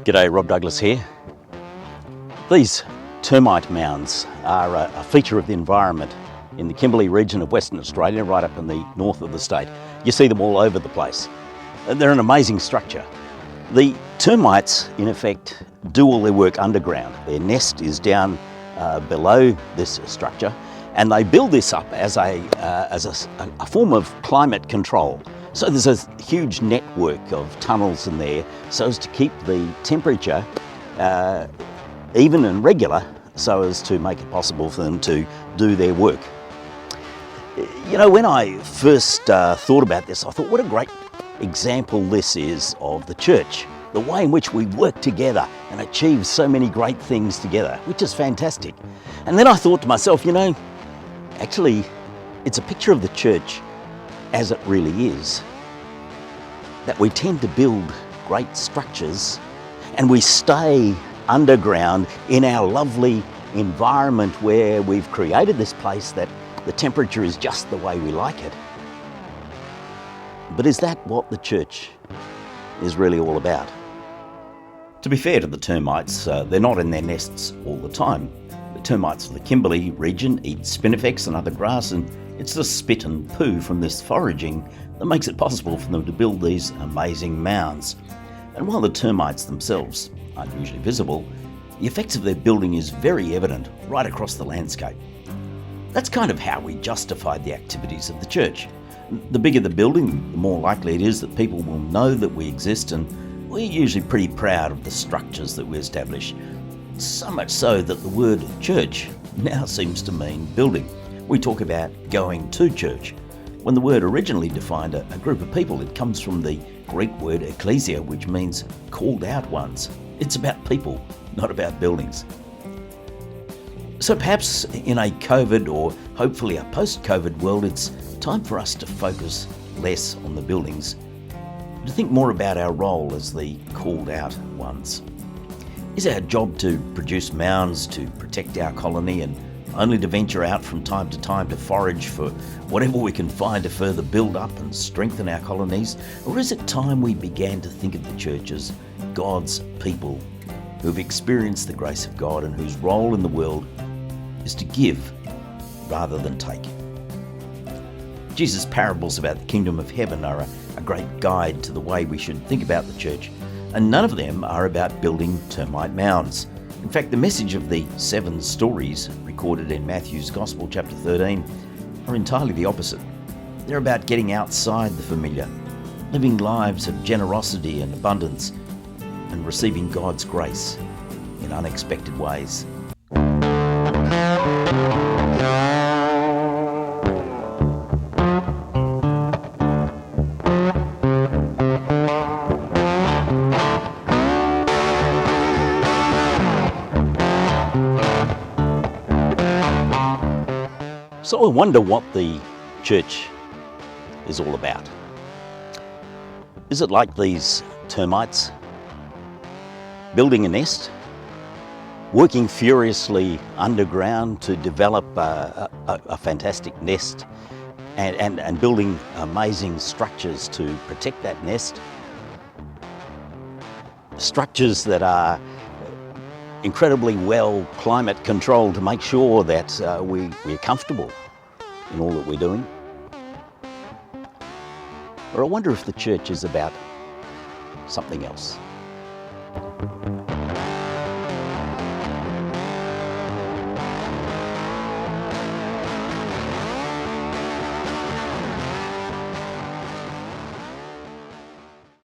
G'day, Rob Douglas here. These termite mounds are a feature of the environment in the Kimberley region of Western Australia, right up in the north of the state. You see them all over the place. They're an amazing structure. The termites, in effect, do all their work underground. Their nest is down below this structure, and they build this up as a form of climate control. So there's a huge network of tunnels in there so as to keep the temperature even and regular, so as to make it possible for them to do their work. You know, when I first thought about this, I thought what a great example this is of the church, the way in which we work together and achieve so many great things together, which is fantastic. And then I thought to myself, you know, actually it's a picture of the church as it really is, that we tend to build great structures and we stay underground in our lovely environment where we've created this place that the temperature is just the way we like it. But is that what the church is really all about? To be fair to the termites, they're not in their nests all the time. The termites of the Kimberley region eat spinifex and other grass, and it's the spit and poo from this foraging that makes it possible for them to build these amazing mounds. And while the termites themselves aren't usually visible, the effects of their building is very evident right across the landscape. That's kind of how we justify the activities of the church. The bigger the building, the more likely it is that people will know that we exist, and we're usually pretty proud of the structures that we establish. So much so that the word church now seems to mean building. We talk about going to church. When the word originally defined a group of people, it comes from the Greek word ecclesia, which means called out ones. It's about people, not about buildings. So perhaps in a COVID or hopefully a post-COVID world, it's time for us to focus less on the buildings, to think more about our role as the called out ones. Is our job to produce mounds to protect our colony and only to venture out from time to time to forage for whatever we can find to further build up and strengthen our colonies? Or is it time we began to think of the church as God's people who've experienced the grace of God and whose role in the world is to give rather than take? Jesus' parables about the kingdom of heaven are a great guide to the way we should think about the church, and none of them are about building termite mounds. In fact, the message of the 7 stories recorded in Matthew's Gospel, chapter 13, are entirely the opposite. They're about getting outside the familiar, living lives of generosity and abundance, and receiving God's grace in unexpected ways. So I wonder what the church is all about. Is it like these termites, building a nest, working furiously underground to develop a fantastic nest and building amazing structures to protect that nest? Structures that are incredibly well climate controlled to make sure that we're comfortable in all that we're doing? Or I wonder if the church is about something else.